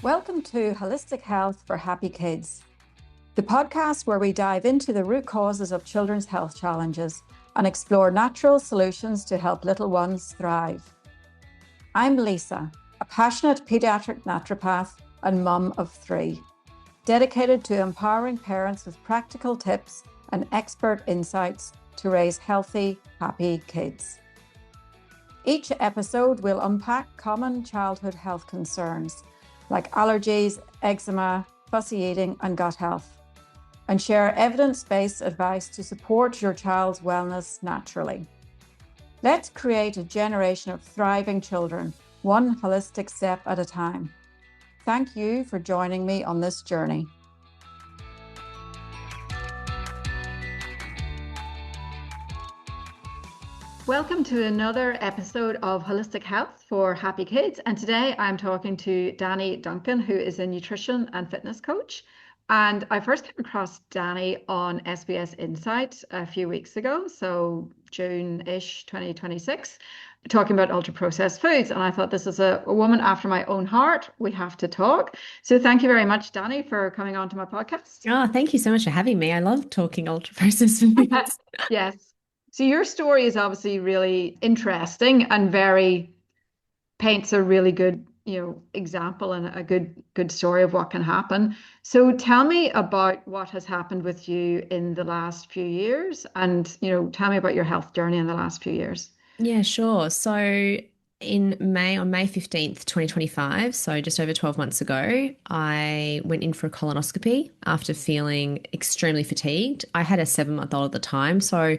Welcome to Holistic Health for Happy Kids, the podcast where we dive into the root causes of children's health challenges and explore natural solutions to help little ones thrive. I'm Lisa, a passionate pediatric naturopath and mum of 3, dedicated to empowering parents with practical tips and expert insights to raise healthy, happy kids. Each episode will unpack common childhood health concerns like allergies, eczema, fussy eating, and gut health, and share evidence-based advice to support your child's wellness naturally. Let's create a generation of thriving children, one holistic step at a time. Thank you for joining me on this journey. Welcome to another episode of Holistic Health for Happy Kids. And today I'm talking to Danni Duncan, who is a nutrition and fitness coach. And I first came across Danni on SBS Insight a few weeks ago, so June-ish 2026, talking about ultra-processed foods. And I thought, this is a woman after my own heart. We have to talk. So thank you very much, Danni, for coming on to my podcast. Oh, thank you so much for having me. I love talking ultra-processed foods. Yes. So your story is obviously really interesting and paints a really good, example and a good story of what can happen. So tell me about what has happened with you in the last few years, and tell me about your health journey in the last few years. Yeah, sure. So on May 15th, 2025, so just over 12 months ago, I went in for a colonoscopy after feeling extremely fatigued. I had a 7-month-old at the time, so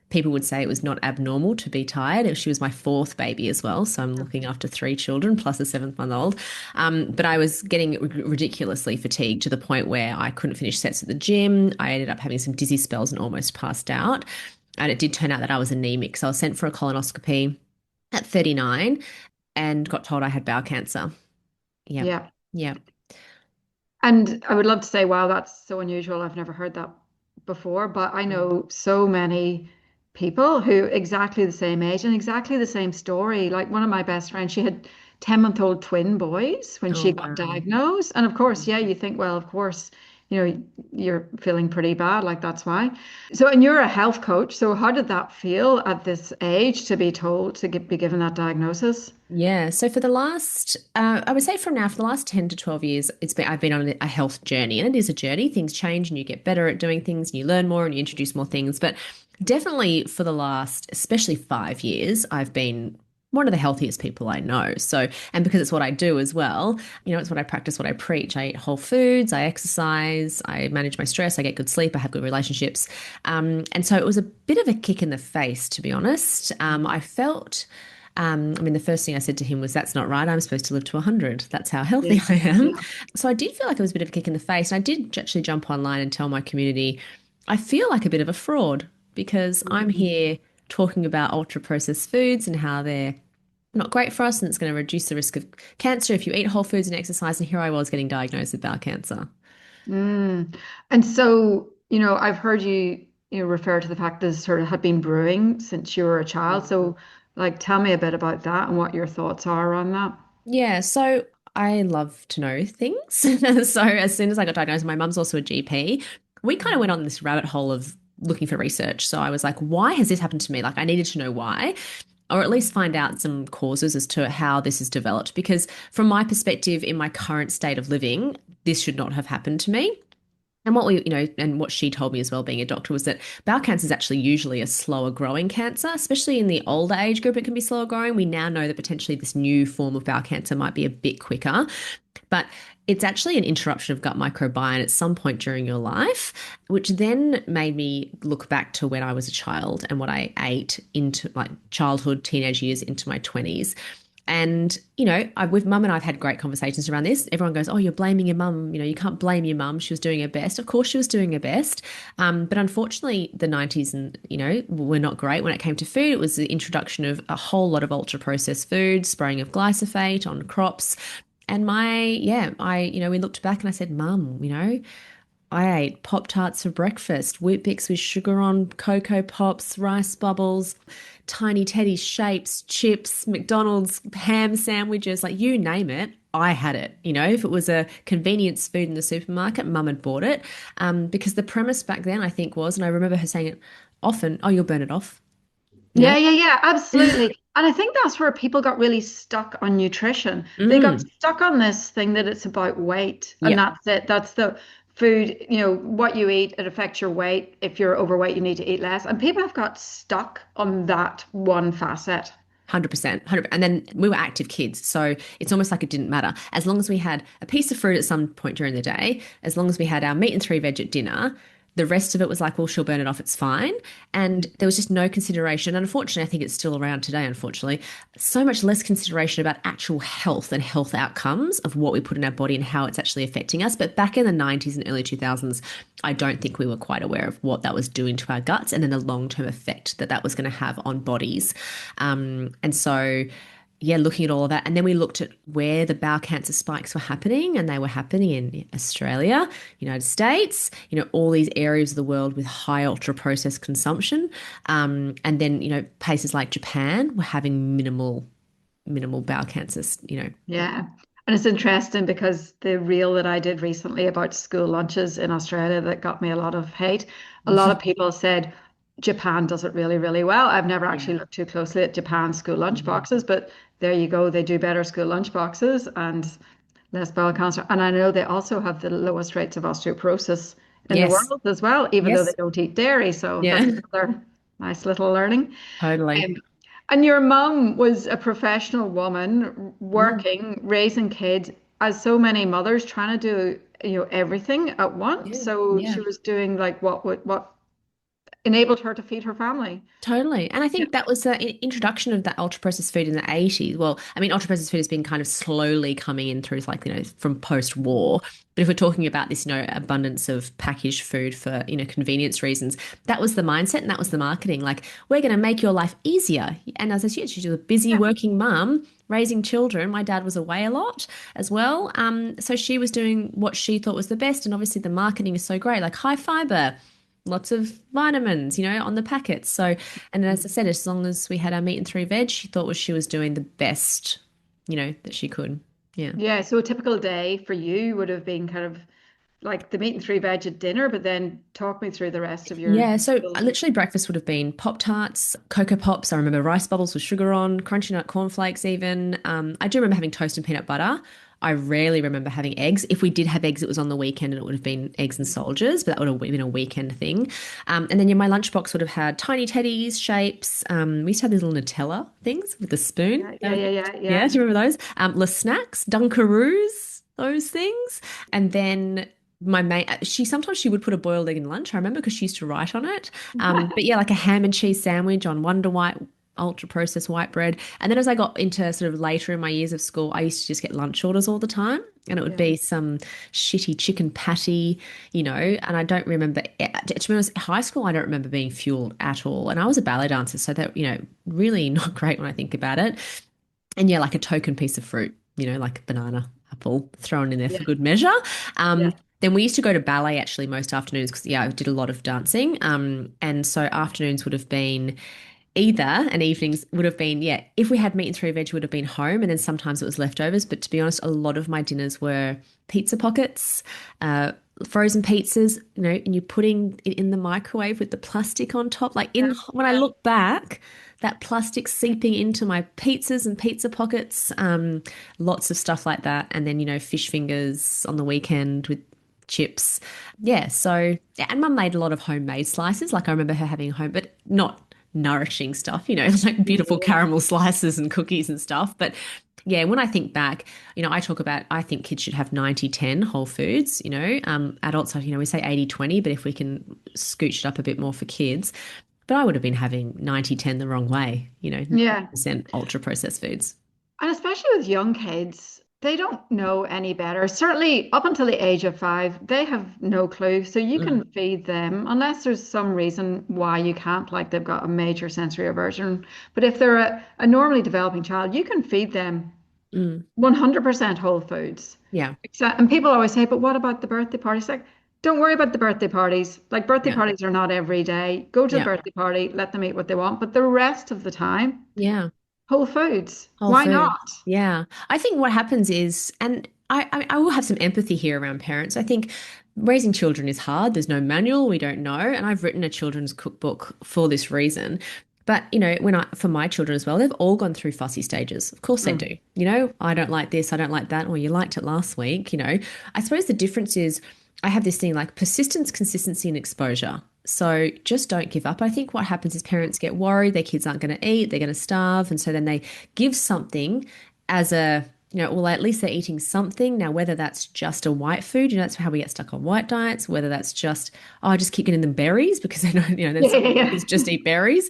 people would say it was not abnormal to be tired. She was my 4th baby as well, so I'm looking after 3 children plus a 7-month-old. But I was getting ridiculously fatigued to the point where I couldn't finish sets at the gym. I ended up having some dizzy spells and almost passed out. And it did turn out that I was anemic. So I was sent for a colonoscopy at 39 and got told I had bowel cancer. Yeah. And I would love to say, wow, that's so unusual. I've never heard that before, but I know so many people who exactly the same age and exactly the same story. Like one of my best friends, she had 10-month-old twin boys when she got diagnosed. And of course, yeah, you think, well, of course, you're feeling pretty bad, like that's why. So, and you're a health coach. So how did that feel at this age to be told to be given that diagnosis? Yeah. So for the last, I would say from now, for the last 10 to 12 years, I've been on a health journey, and it is a journey. Things change and you get better at doing things and you learn more and you introduce more things. But definitely for the last, especially 5 years, I've been one of the healthiest people I know. So, and because it's what I do as well, it's what I practice, what I preach. I eat whole foods, I exercise, I manage my stress, I get good sleep, I have good relationships. And so it was a bit of a kick in the face, to be honest. I felt, the first thing I said to him was, that's not right. I'm supposed to live to 100. That's how healthy I am. Yeah. So I did feel like it was a bit of a kick in the face. And I did actually jump online and tell my community, I feel like a bit of a fraud because I'm here talking about ultra processed foods and how they're not great for us and it's going to reduce the risk of cancer if you eat whole foods and exercise. And here I was getting diagnosed with bowel cancer. And so, I've heard you refer to the fact that this sort of had been brewing since you were a child. So like, tell me a bit about that and what your thoughts are on that. Yeah, so I love to know things. So as soon as I got diagnosed, my mum's also a GP. We kind of went on this rabbit hole of looking for research. So I was like, why has this happened to me? Like I needed to know why, or at least find out some causes as to how this has developed. Because from my perspective, in my current state of living, this should not have happened to me. And and what she told me as well, being a doctor, was that bowel cancer is actually usually a slower growing cancer, especially in the older age group. It can be slower growing. We now know that potentially this new form of bowel cancer might be a bit quicker, but it's actually an interruption of gut microbiome at some point during your life, which then made me look back to when I was a child and what I ate into my childhood, teenage years, into my 20s. And, with mum and I've had great conversations around this. Everyone goes, oh, you're blaming your mum. You can't blame your mum. She was doing her best. Of course she was doing her best. But unfortunately, the 90s were not great when it came to food. It was the introduction of a whole lot of ultra processed foods, spraying of glyphosate on crops. And we looked back and I said, Mum, I ate Pop Tarts for breakfast, Wheat Bix with sugar on, Cocoa Pops, rice bubbles, Tiny Teddy shapes, chips, McDonald's ham sandwiches, like you name it. I had it. If it was a convenience food in the supermarket, mum had bought it. Because the premise back then, I think, was, and I remember her saying it often, oh, you'll burn it off. You know? Yeah, yeah, yeah, absolutely. And I think that's where people got really stuck on nutrition. They got Mm. stuck on this thing that it's about weight, and Yeah. that's it. That's the food, what you eat, it affects your weight. If you're overweight, you need to eat less. And people have got stuck on that one facet. 100%, 100%. And then we were active kids. So it's almost like it didn't matter. As long as we had a piece of fruit at some point during the day, as long as we had our meat and three veg at dinner, the rest of it was like, well, she'll burn it off, it's fine. And there was just no consideration. And unfortunately, I think it's still around today, unfortunately, so much less consideration about actual health and health outcomes of what we put in our body and how it's actually affecting us. But back in the 90s and early 2000s, I don't think we were quite aware of what that was doing to our guts and then the long-term effect that that was going to have on bodies. And so, yeah, looking at all of that. And then we looked at where the bowel cancer spikes were happening, and they were happening in Australia, United States, all these areas of the world with high ultra processed consumption. And then, places like Japan were having minimal bowel cancers. Yeah. And it's interesting because the reel that I did recently about school lunches in Australia that got me a lot of hate, a lot of people said Japan does it really, really well. I've never Yeah. actually looked too closely at Japan's school lunch Mhm. boxes, but there you go. They do better school lunch boxes and less bowel cancer. And I know they also have the lowest rates of osteoporosis in the Yes. world as well, even though they Yes. don't eat dairy. So that's Yeah. another nice little learning. Totally. Um, and your mum was a professional woman Mm. working, raising kids, as so many mothers trying to do, everything at once. Yeah. So Yeah. she was doing like what enabled her to feed her family. Totally. And I Yeah. think that was the introduction of that ultra processed food in the 80s. Well, I mean, ultra processed food has been kind of slowly coming in through like, from post-war. But if we're talking about this, abundance of packaged food for, convenience reasons, that was the mindset and that was the marketing. Like, we're going to make your life easier. And as I said, she's a busy Yeah. working mum raising children. My dad was away a lot as well. So she was doing what she thought was the best. And obviously the marketing is so great, like high fiber, lots of vitamins, on the packets. So, and as I said, as long as we had our meat and three veg, she thought she was doing the best, that she could. Yeah. Yeah. So a typical day for you would have been kind of like the meat and three veg at dinner, but then talk me through the rest of your Yeah, so school. literally breakfast would have been Pop Tarts, Cocoa Pops. I remember rice bubbles with sugar on, crunchy nut cornflakes even. I do remember having toast and peanut butter. I rarely remember having eggs. If we did have eggs, it was on the weekend and it would have been eggs and soldiers, but that would have been a weekend thing. And then my lunchbox would have had tiny teddies, shapes. We used to have these little Nutella things with the spoon. Yeah, yeah, yeah, yeah, Yeah, yeah. do you remember those? Le Snacks, Dunkaroos, those things. And then my mate, she would put a boiled egg in lunch. I remember because she used to write on it. But yeah, like a ham and cheese sandwich on Wonder White, ultra processed white bread. And then as I got into sort of later in my years of school, I used to just get lunch orders all the time. And it would Yeah. be some shitty chicken patty, and I don't remember, to be honest, high school, I don't remember being fueled at all. And I was a ballet dancer, so that, really not great when I think about it. And yeah, like a token piece of fruit, like a banana, apple thrown in there Yeah. for good measure. Yeah. Then we used to go to ballet actually most afternoons because yeah, I did a lot of dancing. And so afternoons would have been either, and evenings would have been, yeah, if we had meat and three veg, would have been home, and then sometimes it was leftovers. But to be honest, a lot of my dinners were pizza pockets, uh, frozen pizzas, and you're putting it in the microwave with the plastic on top. Like Yeah. when I Yeah. look back, that plastic seeping into my pizzas and pizza pockets, lots of stuff like that. And then, fish fingers on the weekend with chips. Yeah. So, yeah, and mum made a lot of homemade slices. Like I remember her having home, but not nourishing stuff, like beautiful Yeah. caramel slices and cookies and stuff. But yeah, when I think back, I think kids should have 90-10 whole foods, adults have, we say 80-20, but if we can scooch it up a bit more for kids. But I would have been having 90-10 the wrong way, Yeah. 90% ultra processed foods. And especially with young kids, they don't know any better. Certainly up until the age of 5, they have no clue. So you Mm, can feed them unless there's some reason why you can't, like they've got a major sensory aversion. But if they're a normally developing child, you can feed them mm, 100% whole foods. yeah. And people always say, but what about the birthday parties? Like, Don't worry about the birthday parties. Like birthday Yeah. parties are not every day. Go to the Yeah. birthday party, let them eat what they want, but the rest of the time, Yeah. Whole Foods. Whole Why food. not? Yeah. I think what happens is, and I will have some empathy here around parents. I think raising children is hard. There's no manual. We don't know. And I've written a children's cookbook for this reason. But, for my children as well, they've all gone through fussy stages. Of course they Mm. do. I don't like this. I don't like that. Or you liked it last week. I suppose the difference is I have this thing like persistence, consistency, and exposure. So just don't give up. I think what happens is parents get worried their kids aren't going to eat, they're going to starve. And so then they give something as well, at least they're eating something. Now, whether that's just a white food, that's how we get stuck on white diets, whether that's just, oh, I just keep getting them berries because they know, then Yeah, some yeah, yeah. kids just eat berries.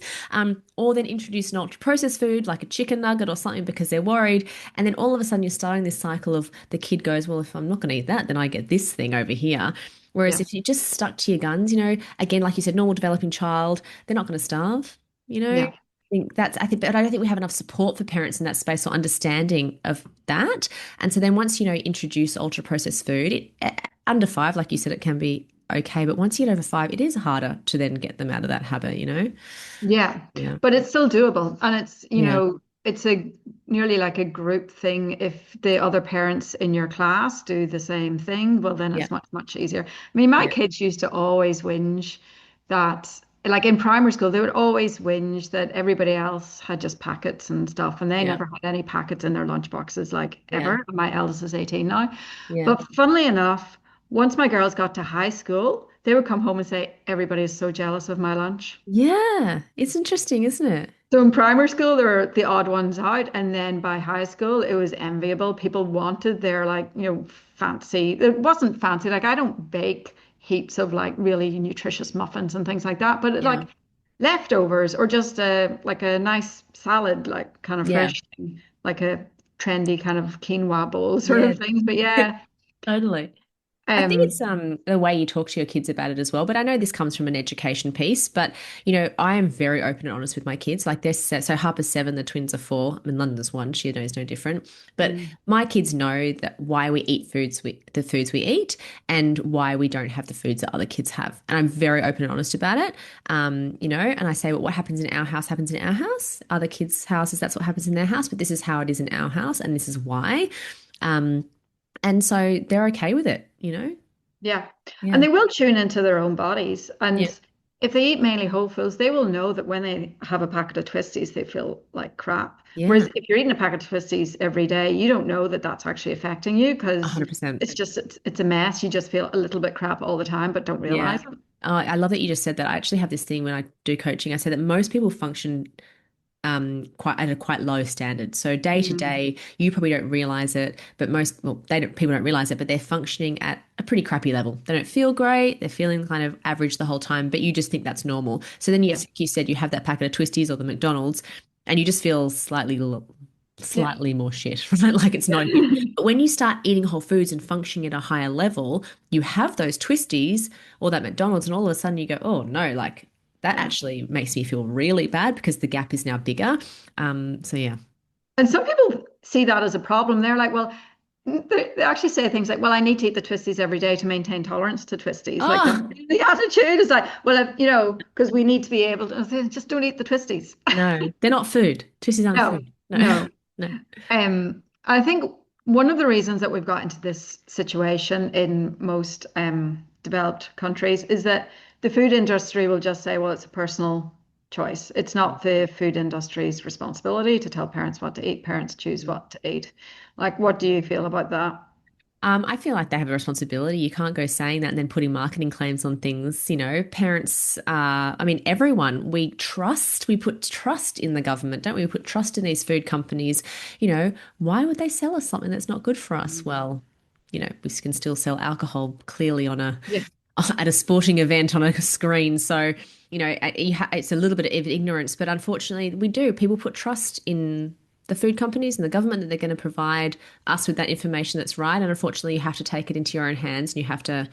Or then introduce an ultra processed food like a chicken nugget or something because they're worried. And then all of a sudden you're starting this cycle of the kid goes, well, if I'm not going to eat that, then I get this thing over here. Whereas Yeah. if you just stuck to your guns, again, like you said, normal developing child, they're not going to starve, Yeah. but I don't think we have enough support for parents in that space or understanding of that. And so then once, introduce ultra processed food, under five, like you said, it can be okay. But once you get over five, it is harder to then get them out of that habit. Yeah, Yeah. but it's still doable. And it's, Yeah. it's a nearly like a group thing. If the other parents in your class do the same thing, well, then Yeah. it's much, much easier. I mean, my Yeah. kids used to always whinge that, like in primary school, they would always whinge that everybody else had just packets and stuff, and they Yeah. never had any packets in their lunchboxes, like Yeah. ever. My eldest is 18 now. Yeah. But funnily enough, once my girls got to high school, they would come home and say, everybody is so jealous of my lunch. Yeah. It's interesting, isn't it? So in primary school, there were the odd ones out, and then by high school, it was enviable. People wanted their like, fancy. It wasn't fancy. Like I don't bake heaps of like really nutritious muffins and things like that, but Yeah. like leftovers or just like a nice salad, like kind of Yeah. fresh thing, like a trendy kind of quinoa bowl sort Yeah. of things. But yeah, Totally. I think um, it's the way you talk to your kids about it as well. But I know this comes from an education piece. But I am very open and honest with my kids. Like so Harper's 7, the twins are 4. I mean, London's 1. She knows no different. But mm, my kids know that why we eat the foods we eat, and why we don't have the foods that other kids have. And I'm very open and honest about it. And I say, well, what happens in our house happens in our house. Other kids' houses, that's what happens in their house. But this is how it is in our house, and this is why. Um, and so they're okay with it. yeah, and Yeah. they will tune into their own bodies. Yeah. And if they eat mainly whole foods, they will know that when they have a packet of twisties, they feel like crap. Yeah. Whereas if you're eating a packet of twisties every day, you don't know that that's actually affecting you because 100%. it's a mess. You just feel a little bit crap all the time, but don't Yeah. realize it. I love that you just said that. I actually have this thing when I do coaching. I say that most people function quite at a quite low standard. So day to Mm, day, you probably don't realize it, but people don't realize it, but they're functioning at a pretty crappy level. They don't feel great. They're feeling kind of average the whole time, but you just think that's normal. So then yeah, you said you have that packet of twisties or the McDonald's, and you just feel yeah, slightly more shit, right? Like it's not you. But when you start eating whole foods and functioning at a higher level, you have those twisties or that McDonald's, and all of a sudden you go, oh no, like that yeah. actually makes me feel really bad because the gap is now bigger. So yeah. And some people see that as a problem. They're like, well, they actually say things like, well, I need to eat the twisties every day to maintain tolerance to twisties. Like Oh, the attitude is like, well, because we need to be able to just don't eat the twisties. no, they're not food. Twisties aren't No, food. No, no. no. I think one of the reasons that we've got into this situation in most developed countries is that the food industry will just say, well, it's a personal choice. It's not the food industry's responsibility to tell parents what to eat. Parents choose what to eat. Like, what do you feel about that? I feel like they have a responsibility. You can't go saying that and then putting marketing claims on things. Parents, I mean, everyone, we put trust in the government, don't we? We put trust in these food companies. Why would they sell us something that's not good for us? Well, we can still sell alcohol clearly Yeah. at a sporting event on a screen. So, it's a little bit of ignorance, but unfortunately we do. People put trust in the food companies and the government that they're going to provide us with that information that's right. And unfortunately, you have to take it into your own hands and you have to,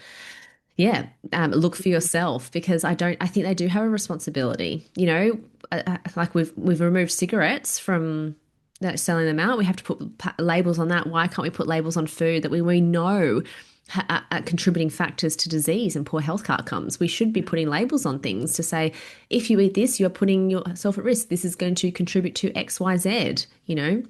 yeah, look for yourself because I think they do have a responsibility. Like we've removed cigarettes from selling them out. We have to put labels on that. Why can't we put labels on food that we know contributing factors to disease and poor health outcomes. We should be putting labels on things to say, if you eat this, you're putting yourself at risk. This is going to contribute to X, Y, Z, you know?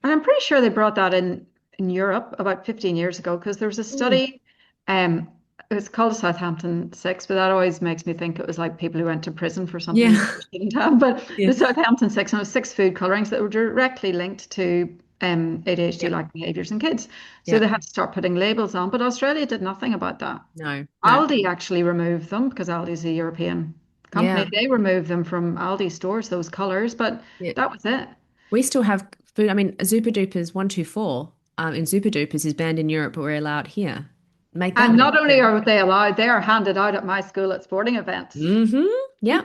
And I'm pretty sure they brought that in Europe about 15 years ago because there was a Mm. study, um, it was called Southampton 6, but that always makes me think it was like people who went to prison for something that Yeah. they shouldn't have. But Yeah. the Southampton 6, and it was six food colorings that were directly linked to Yeah. ADHD-like behaviors in kids. So Yeah. they had to start putting labels on, but Australia did nothing about that. No, no. Aldi actually removed them because Aldi's a European company. Yeah. They removed them from Aldi stores, those colors, but Yeah. that was it. We still have food. I mean, Super Duper's 124 in Super Duper's is banned in Europe, but we're allowed here. Make that And make not only sense. are they allowed, they are handed out at my school at sporting events. Mm-hmm. Yeah.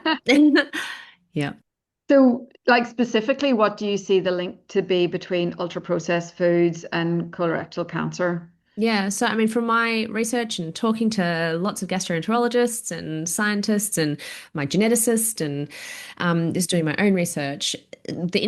Yeah. So, like specifically, what do you see the link to be between ultra processed foods and colorectal cancer? Yeah, so I mean, from my research and talking to lots of gastroenterologists and scientists and my geneticist and just doing my own research, the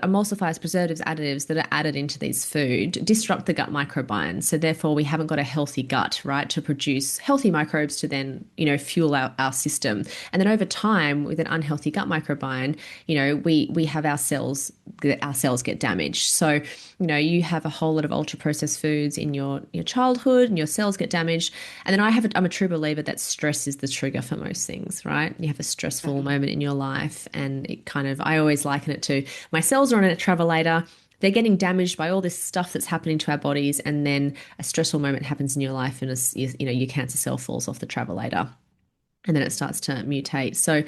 emulsifiers, preservatives, additives that are added into these food disrupt the gut microbiome. So therefore, we haven't got a healthy gut, right, to produce healthy microbes to then, fuel our system. And then over time, with an unhealthy gut microbiome, we have our cells get damaged. So, you have a whole lot of ultra processed foods in your childhood and your cells get damaged. And then I'm a true believer that stress is the trigger for most things, right? You have a stressful moment in your life and I always liken it to my cells are on a travelator. They're getting damaged by all this stuff that's happening to our bodies. And then a stressful moment happens in your life and your cancer cell falls off the travelator and then it starts to mutate. So,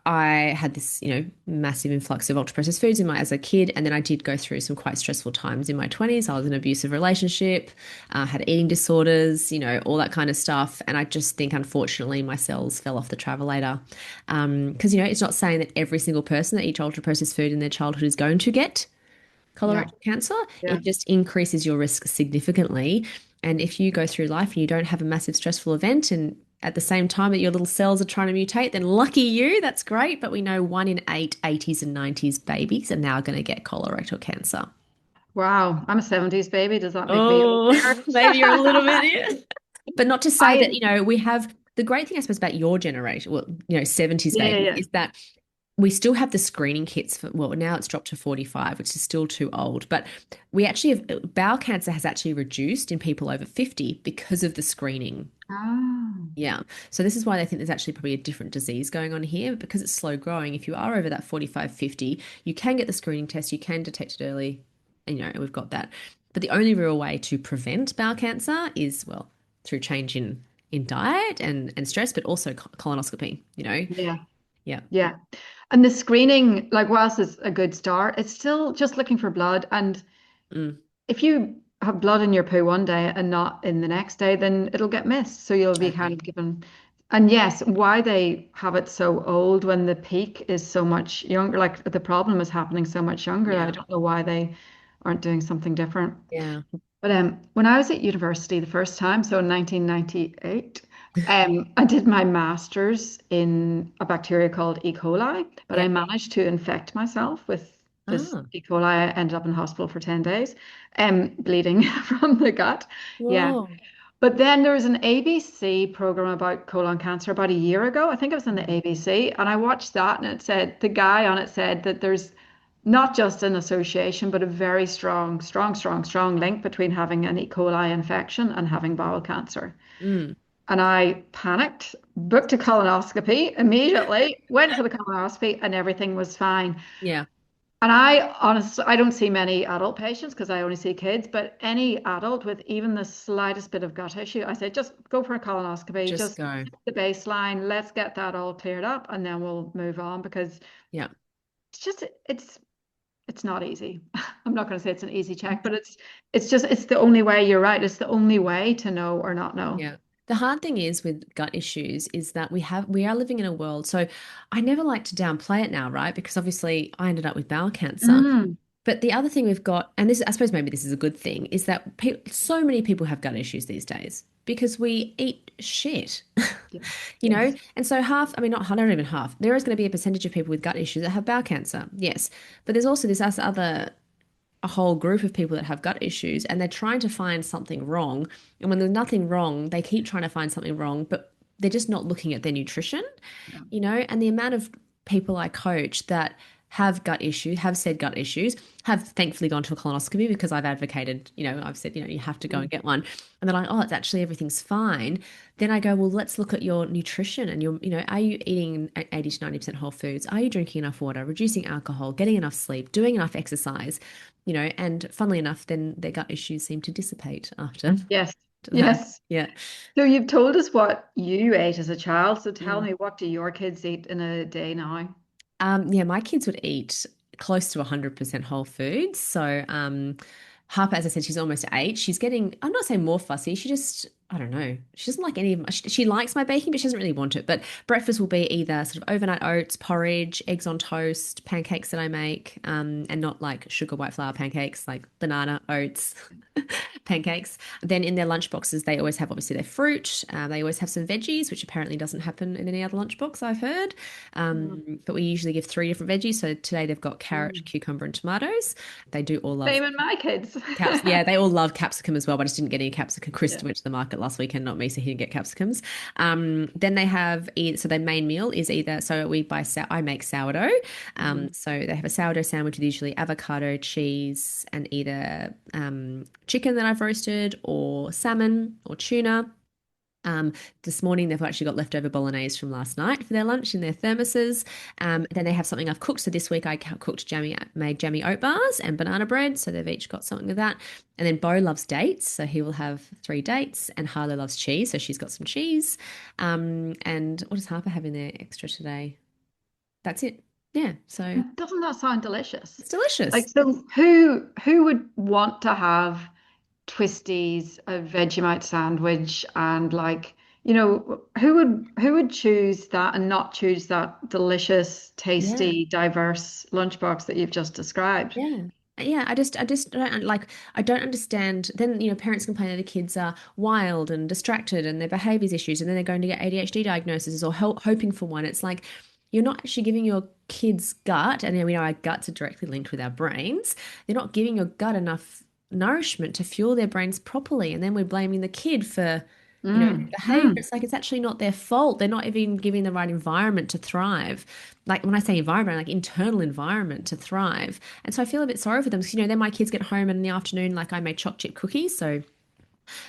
I had this, massive influx of ultra processed foods as a kid. And then I did go through some quite stressful times in my 20s. I was in an abusive relationship, had eating disorders, all that kind of stuff. And I just think, unfortunately, my cells fell off the travelator. Because, it's not saying that every single person that eats ultra processed food in their childhood is going to get Yeah, colorectal cancer. yeah. It just increases your risk significantly. And if you go through life and you don't have a massive stressful event and at the same time that your little cells are trying to mutate, then lucky you, that's great. But we know 1 in 8 80s and 90s babies are now going to get colorectal cancer. Wow, I'm a 70s baby. Does that make me old Oh, there? maybe you're a little bit, yeah. But not to say that, I, we have the great thing, I suppose, about your generation, well, 70s yeah, yeah, babies, yeah. is that we still have the screening kits for, well, now it's dropped to 45, which is still too old. But we actually have, bowel cancer has actually reduced in people over 50 because of the screening. Ah, Yeah. So this is why they think there's actually probably a different disease going on here because it's slow growing. If you are over that 45, 50, you can get the screening test, you can detect it early, and we've got that. But the only real way to prevent bowel cancer is, well, through change in diet and stress, but also colonoscopy, yeah, Yeah. yeah. And the screening, like, whilst it's a good start, it's still just looking for blood. And Mm, if you have blood in your poo one day and not in the next day, then it'll get missed. So you'll I be kind agree. of given. And yes, why they have it so old when the peak is so much younger, like the problem is happening so much younger. I Yeah. don't know why they aren't doing something different. Yeah. But when I was at university the first time, so in 1998, I did my master's in a bacteria called E. coli, but I Yeah. managed to infect myself with this Ah, E. coli. I ended up in hospital for 10 days, bleeding from the gut. Yeah. whoa. But then there was an ABC program about colon cancer about a year ago. I think it was in the ABC, and I watched that, and it said the guy on it said that there's not just an association, but a very strong, strong, strong, strong link between having an E. coli infection and having bowel cancer. Mm, And I panicked, booked a colonoscopy immediately, went for the colonoscopy, and everything was fine. yeah. And I honestly, I don't see many adult patients because I only see kids, but any adult with even the slightest bit of gut issue, I say just go for a colonoscopy, Just just go. the baseline, let's get that all cleared up, and then we'll move on because Yeah. it's just it's not easy. I'm not going to say it's an easy check, but it's the only way. You're right. It's the only way to know or not know. Yeah. The hard thing is with gut issues is that we are living in a world. So I never like to downplay it now, right? Because obviously I ended up with bowel cancer. Mm, But the other thing we've got, and this, I suppose maybe this is a good thing, is that so many people have gut issues these days because we eat shit, yes, you know? yes. And so I mean, not even half, there is going to be a percentage of people with gut issues that have bowel cancer. Yes. But there's also this other a whole group of people that have gut issues and they're trying to find something wrong. And when there's nothing wrong, they keep trying to find something wrong, but they're just not looking at their nutrition, Yeah. and the amount of people I coach that have gut issues, have said gut issues, have thankfully gone to a colonoscopy because I've advocated, I've said, you have to go and Mm. get one. And they're like, oh, it's actually everything's fine. Then I go, well, let's look at your nutrition and are you eating 80 to 90% whole foods? Are you drinking enough water, reducing alcohol, getting enough sleep, doing enough exercise? And funnily enough, then their gut issues seem to dissipate after Yes. that. Yes. Yeah. So you've told us what you ate as a child. So tell Mm. me, what do your kids eat in a day now? Yeah, my kids would eat close to 100% whole foods. So, Harper, as I said, she's almost 8. She's getting, I'm not saying more fussy. She just, I don't know. She doesn't like any of my, she likes my baking, but she doesn't really want it. But breakfast will be either sort of overnight oats, porridge, eggs on toast, pancakes that I make, and not like sugar white flour pancakes, like banana, oats, pancakes. Then in their lunchboxes, they always have obviously their fruit. They always have some veggies, which apparently doesn't happen in any other lunchbox, I've heard. Mm. But we usually give 3 different veggies. So today they've got carrot, Mm. cucumber, and tomatoes. They do all love Same in my kids. caps. Yeah, they all love capsicum as well, but I just didn't get any capsicum. Yeah. Krista went to the market last weekend, not me, so he didn't get capsicums. Then they have so their main meal is either I make sourdough. Mhm. So they have a sourdough sandwich with usually avocado, cheese, and either chicken that I've roasted or salmon or tuna. Um, this morning they've actually got leftover bolognese from last night for their lunch in their thermoses. Then they have something I've cooked. So this week I made jammy oat bars and banana bread. So they've each got something of that. And then Bo loves dates, so he will have 3 dates. And Harlow loves cheese, so she's got some cheese. And what does Harper have in there extra today? That's it. Yeah, so Doesn't that sound delicious? it's delicious. Like, so who would want to have twisties, a Vegemite sandwich, and like, who would choose that and not choose that delicious, Yeah. tasty, diverse lunchbox that you've just described? Yeah. Yeah, I just don't like I don't understand. Then, parents complain that the kids are wild and distracted and their behaviors issues, and then they're going to get ADHD diagnoses or hoping for one. It's like you're not actually giving your kids gut, and we know our guts are directly linked with our brains. They're not giving your gut enough nourishment to fuel their brains properly, and then we're blaming the kid for, Mm. behavior. Mm. It's like it's actually not their fault. They're not even giving the right environment to thrive. Like when I say environment, like internal environment to thrive. And so I feel a bit sorry for them because, then my kids get home and in the afternoon, like I made chocolate chip cookies. So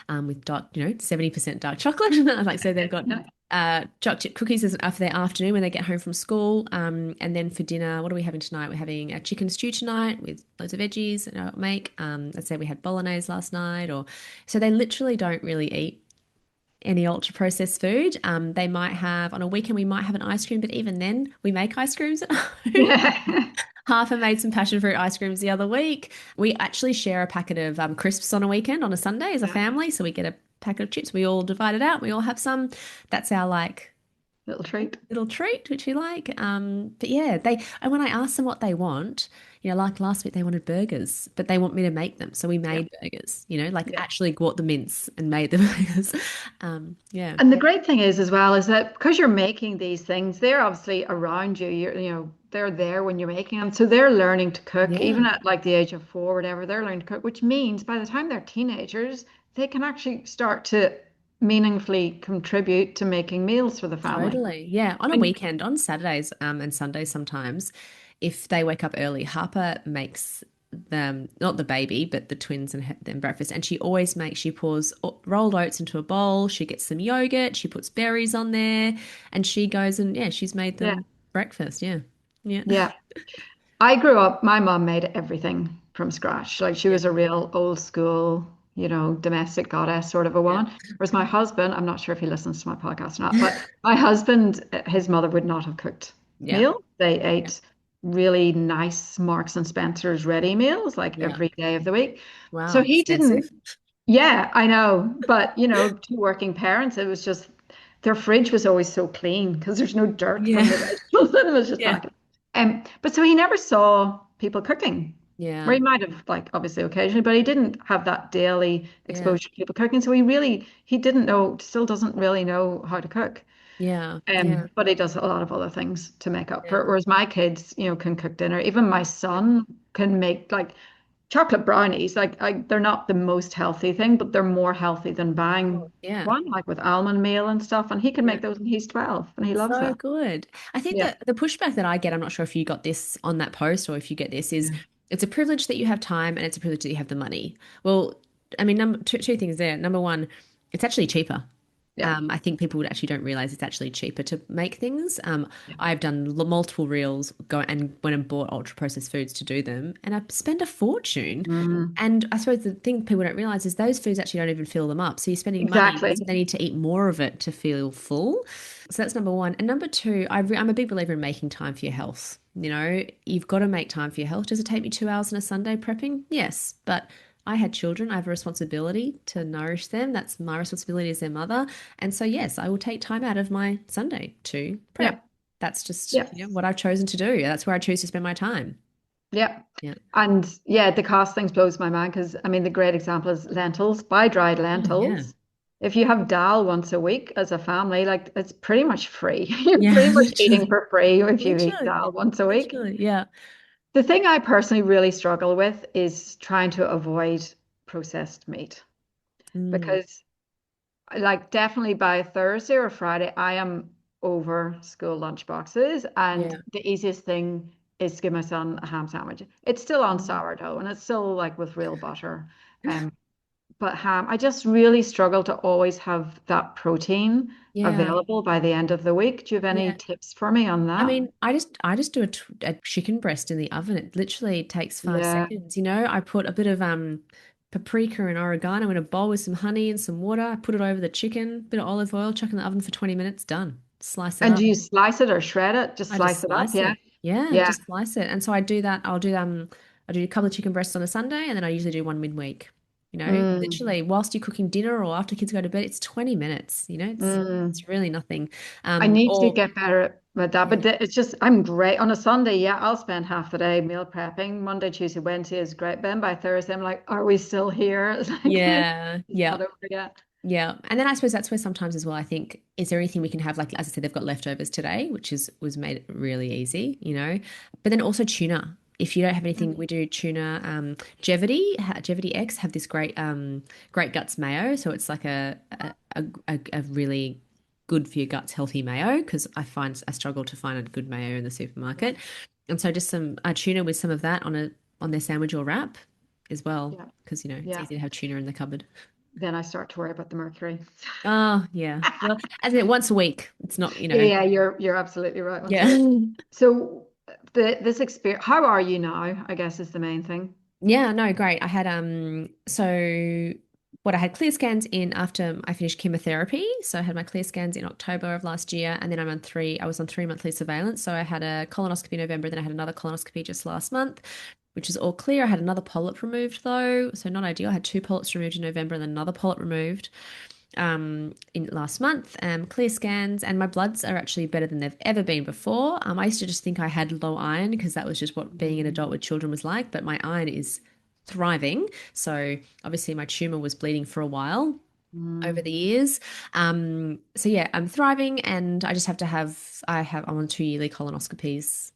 with dark, 70% dark chocolate. Like, so they've got Yeah. chocolate chip cookies for their afternoon when they get home from school. And then for dinner, what are we having tonight? We're having a chicken stew tonight with loads of veggies that I make. Let's say we had bolognese last night, or so they literally don't really eat any ultra processed food. They might have on a weekend, we might have an ice cream, but even then, we make ice creams at home. Yeah. Harper made some passion fruit ice creams the other week. We actually share a packet of crisps on a weekend on a Sunday as a Yeah. family. So we get a packet of chips. We all divide it out. We all have some. That's our like Little treat. little treat, which we like. But yeah, and when I ask them what they want, like last week they wanted burgers, but they want me to make them. So we Yeah. made burgers, like Yeah. actually bought the mince and made the burgers. Yeah. And the great thing is as well is that because you're making these things, they're obviously around you. They're there when you're making them. So they're learning to cook, Yeah. even at like the age of 4, whatever, they're learning to cook, which means by the time they're teenagers, they can actually start to meaningfully contribute to making meals for the family. Totally. Yeah. On a And weekend, on Saturdays, and Sundays sometimes, if they wake up early, Harper makes them, not the baby, but the twins and them breakfast. And she pours rolled oats into a bowl. She gets some yogurt. She puts berries on there and she goes and, yeah, she's made yeah, them breakfast. Yeah. Yeah. yeah. I grew up, my mom made everything from scratch. Like she Yeah. was a real old school, domestic goddess sort of a Yeah. woman. Whereas my husband, I'm not sure if he listens to my podcast or not, but my husband, his mother would not have cooked Yeah. meals. They Yeah. ate really nice Marks and Spencer's ready meals like Yeah. every day of the week. So Wow. he didn't, Expensive. yeah, I know. But, two working parents, it was just their fridge was always so clean because there's no dirt Yeah. from the vegetables. And it was just Yeah. like, but so he never saw people cooking. Or Yeah. he might have like obviously occasionally, but he didn't have that daily Yeah. exposure to people cooking. So he didn't know, still doesn't really know how to cook. Yeah. Yeah. But he does a lot of other things to make up for Yeah. it. Whereas my kids, can cook dinner. Even my son can make like chocolate brownies, they're not the most healthy thing, but they're more healthy than buying Yeah. one, like with almond meal and stuff. And he can Yeah. make those and he's 12 and he loves So that. good. I think Yeah. that the pushback that I get, I'm not sure if you got this on that post or if you get this, is Yeah. it's a privilege that you have time and it's a privilege that you have the money. Well, I mean, two things there. Number one, it's actually cheaper. Yeah. I think people actually don't realize it's actually cheaper to make things. Yeah. I've done multiple reels go and went and bought ultra processed foods to do them, and I spend a fortune. Mm, And I suppose the thing people don't realize is those foods actually don't even fill them up. So you're spending money, exactly. so they need to eat more of it to feel full. So that's number one. And number two, I'm a big believer in making time for your health. You've got to make time for your health. Does it take me 2 hours on a Sunday prepping? Yes, but I had children. I have a responsibility to nourish them. That's my responsibility as their mother. And so, yes, I will take time out of my Sunday to Yeah. prep. That's just, Yeah. what I've chosen to do. That's where I choose to spend my time. Yeah. Yeah. And yeah, the cost things blows my mind because I mean the great example is lentils. Buy dried Oh, yeah. lentils. If you have dal once a week as a family, like it's pretty much free. You're Yeah, pretty much eating literally. for free if you eat Literally. dal once a week. Literally. Yeah. The thing I personally really struggle with is trying to avoid processed meat Mm, because like definitely by Thursday or Friday, I am over school lunch boxes, and yeah. the easiest thing is to give my son a ham sandwich. It's still on Mm. sourdough and it's still like with real butter. Um, but ham, I just really struggle to always have that protein Yeah. available by the end of the week. Do you have any Yeah. tips for me on I that? mean, I just do a chicken breast in the oven. It literally takes five Yeah. seconds. I put a bit of paprika and oregano in a bowl with some honey and some water. I put it over the chicken, bit of olive oil, chuck in the oven for 20 minutes, done. Slice it And do up. you slice it or shred it? Just I just slice it up, slice yeah. it. Yeah, Yeah. just slice it. And so I do that. I do a couple of chicken breasts on a Sunday and then I usually do one midweek. Mm, Literally whilst you're cooking dinner or after kids go to bed, it's 20 minutes. It's mm. really nothing. I need to Or get better at that, but yeah. it's just I'm great on a Sunday. Yeah, I'll spend half the day meal prepping. Monday, Tuesday, Wednesday is great. Then by Thursday, I'm like, are we still here? It's like Yeah, it's yeah. not over yet. Yeah. And then I suppose that's where sometimes as well, I think, is there anything we can have? Like, as I said, they've got leftovers today, which was made really easy. But then also tuna. If you don't have anything, Mm. we do tuna. Jevity X have this great guts mayo. So it's like a really good for your guts, healthy mayo, because I struggle to find a good mayo in the supermarket. And so just some tuna with some of that on their sandwich or wrap as well, Yeah, because it's yeah. easy to have tuna in the cupboard. Then I start to worry about the mercury. Oh, yeah. Well, as in once a week. It's not. Yeah, you're absolutely right. Once a Yeah. week. So this experience, how are you now? I guess is the main thing. Yeah, no, great. I had clear scans in after I finished chemotherapy. So I had my clear scans in October of last year, and then I was on 3 monthly surveillance. So I had a colonoscopy in November, then I had another colonoscopy just last month, which is all clear. I had another polyp removed though, so not ideal. I had two polyps removed in November and then another polyp removed in last month. Clear scans, and my bloods are actually better than they've ever been before. I used to just think I had low iron because that was just what being an adult with children was like, but my iron is thriving. So obviously my tumor was bleeding for a while over Mm, the years. So yeah, I'm thriving, and I just have to I'm on 2 yearly colonoscopies.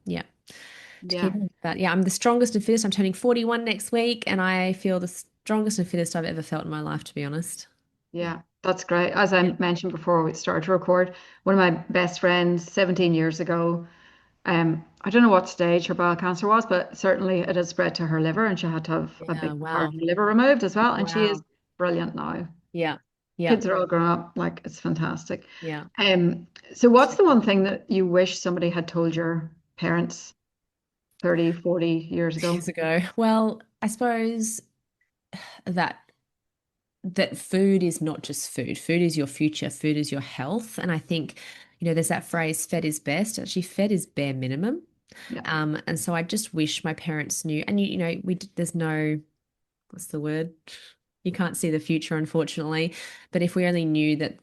Yeah, to keep yeah. on. But yeah, I'm the strongest and fittest. I'm turning 41 next week, and I feel the strongest and fittest I've ever felt in my life, to be honest. Yeah. Yeah, that's great. As I Yeah. mentioned before we started to record, one of my best friends 17 years ago, I don't know what stage her bowel cancer was, but certainly it had spread to her liver and she had to have a Yeah. big part of Wow. her liver removed as well. And she is Wow. brilliant now. Yeah. Yeah. Kids are all grown up, like it's fantastic. Yeah. So what's So the one thing that you wish somebody had told your parents 30, 40 years ago? years ago. Well, I suppose that food is not just food. Food is your future. Food is your health. And I think, there's that phrase, fed is best. Actually, fed is bare minimum. Yeah. And so I just wish my parents knew, and there's no, what's the word? You can't see the future, unfortunately. But if we only knew that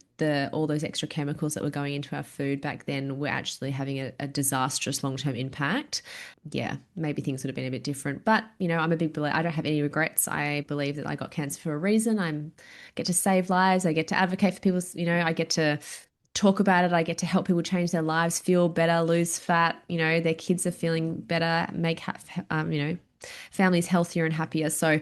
all those extra chemicals that were going into our food back then were actually having a disastrous long-term impact, yeah, maybe things would have been a bit different. But, I'm a big believer. I don't have any regrets. I believe that I got cancer for a reason. Get to save lives. I get to advocate for people. I get to talk about it. I get to help people change their lives, feel better, lose fat. Their kids are feeling better, families healthier and happier. So,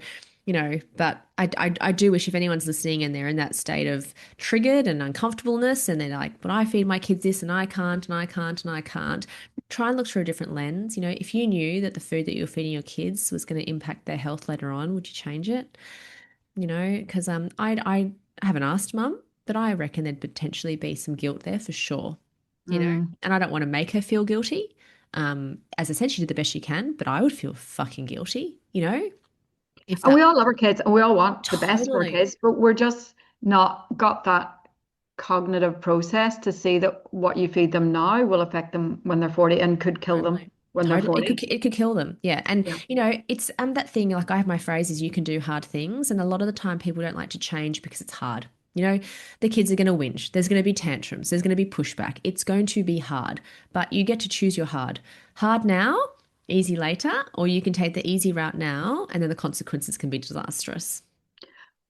but I do wish if anyone's listening and they're in that state of triggered and uncomfortableness and they're like, but I feed my kids this and I can't and I can't and I can't, try and look through a different lens. If you knew that the food that you were feeding your kids was going to impact their health later on, would you change it? Because I haven't asked mum, but I reckon there'd potentially be some guilt there for sure, and I don't want to make her feel guilty. As I said, she did the best she can, but I would feel fucking guilty, if And that we all love our kids and we all want the best for our totally. kids, but we're just not got that cognitive process to see that what you feed them now will affect them when they're 40 and could kill them Totally. when they're Totally. 40. It could kill them. Yeah. And Yeah. it's that thing, like I have my phrase is you can do hard things. And a lot of the time people don't like to change because it's hard. The kids are going to whinge. There's going to be tantrums. There's going to be pushback. It's going to be hard, but you get to choose your hard. Hard now, easy later, or you can take the easy route now and then the consequences can be disastrous.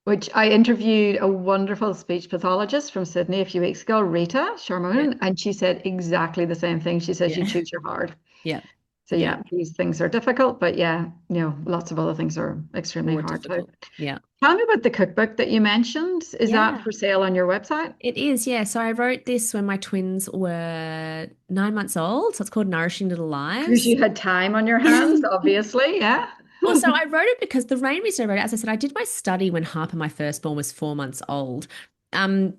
Which I interviewed a wonderful speech pathologist from Sydney a few weeks ago, Rita Sharmoon, and she said exactly the same thing. She says you choose your hard. Yeah. So yeah, these things are difficult, but yeah, lots of other things are extremely More hard difficult. too. Yeah. Tell me about the cookbook that you mentioned. Is that Yeah. for sale on your website? It is, yeah. So I wrote this when my twins were 9 months old. So it's called Nourishing Little Because Lives. you had time on your hands, obviously, yeah. Well, so I wrote it because the main reason I wrote it, as I said, I did my study when Harper, my firstborn, was 4 months old. And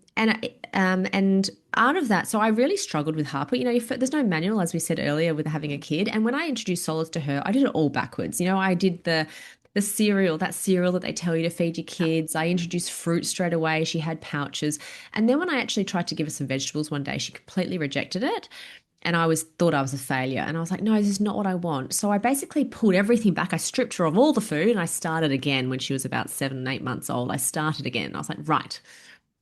out of that, so I really struggled with Harper. There's no manual, as we said earlier, with having a kid. And when I introduced solids to her, I did it all backwards. I did the cereal, that cereal that they tell you to feed your kids. I introduced fruit straight away. She had pouches. And then when I actually tried to give her some vegetables one day, she completely rejected it. And I thought I was a failure. And I was like, no, this is not what I want. So I basically pulled everything back. I stripped her of all the food and I started again when she was about 7, 8 months old. I started again. I was like, right,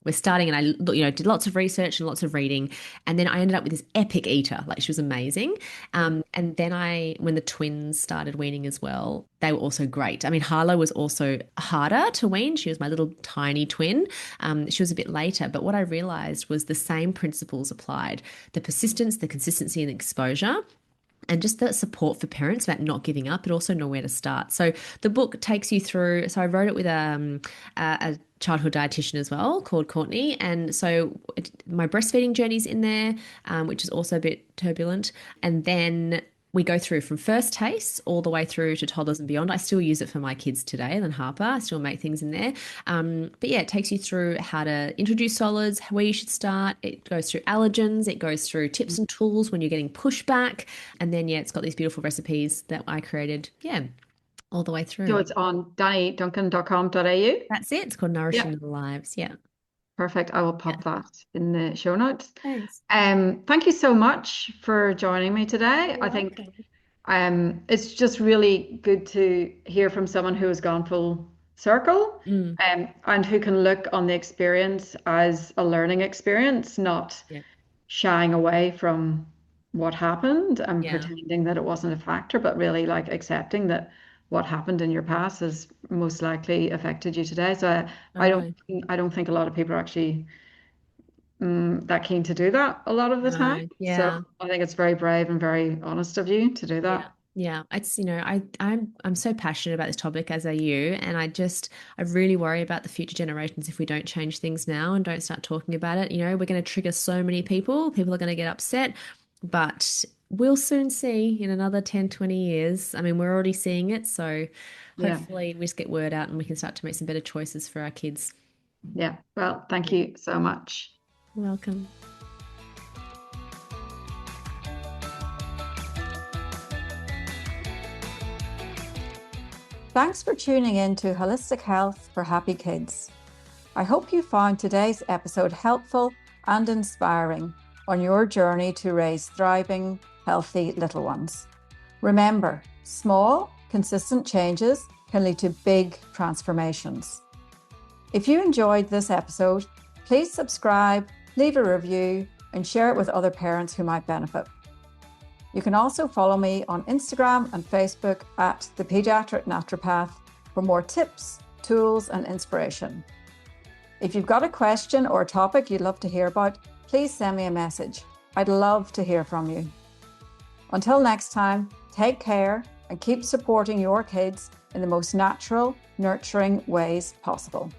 we're starting. And I, did lots of research and lots of reading. And then I ended up with this epic eater. Like, she was amazing. And then when the twins started weaning as well, they were also great. I mean, Harlow was also harder to wean. She was my little tiny twin. She was a bit later. But what I realized was the same principles applied: the persistence, the consistency, and the exposure. And just the support for parents about not giving up, but also know where to start. So the book takes you through. So I wrote it with a childhood dietitian as well, called Courtney. And so my breastfeeding journey's in there, which is also a bit turbulent. And then we go through from first taste all the way through to toddlers and beyond. I still use it for my kids today, and then Harper. I still make things in there. But yeah, it takes you through how to introduce solids, where you should start. It goes through allergens. It goes through tips and tools when you're getting pushback. And then, it's got these beautiful recipes that I created. Yeah, all the way through. So it's on danniduncan.com.au. That's it. It's called Nourishing Little Lives. Yeah. Perfect. I will pop that in the show notes. Thanks. Thank you so much for joining me today. I think it's just really good to hear from someone who has gone full circle, and who can look on the experience as a learning experience, not shying away from what happened and pretending that it wasn't a factor, but really like accepting that what happened in your past has most likely affected you today. So I don't think a lot of people are actually that keen to do that a lot of the time. So I think it's very brave and very honest of you to do that. Yeah, it's I'm so passionate about this topic, as are you, and I really worry about the future generations if we don't change things now and don't start talking about it. We're going to trigger so many people. People are going to get upset, but we'll soon see in another 10, 20 years. I mean, we're already seeing it, so hopefully we just get word out and we can start to make some better choices for our kids. Yeah. Well, thank you so much. Welcome. Thanks for tuning in to Holistic Health for Happy Kids. I hope you found today's episode helpful and inspiring on your journey to raise thriving, healthy little ones. Remember, small, consistent changes can lead to big transformations. If you enjoyed this episode, please subscribe, leave a review, and share it with other parents who might benefit. You can also follow me on Instagram and Facebook at The Pediatric Naturopath for more tips, tools, and inspiration. If you've got a question or a topic you'd love to hear about, please send me a message. I'd love to hear from you. Until next time, take care, and keep supporting your kids in the most natural, nurturing ways possible.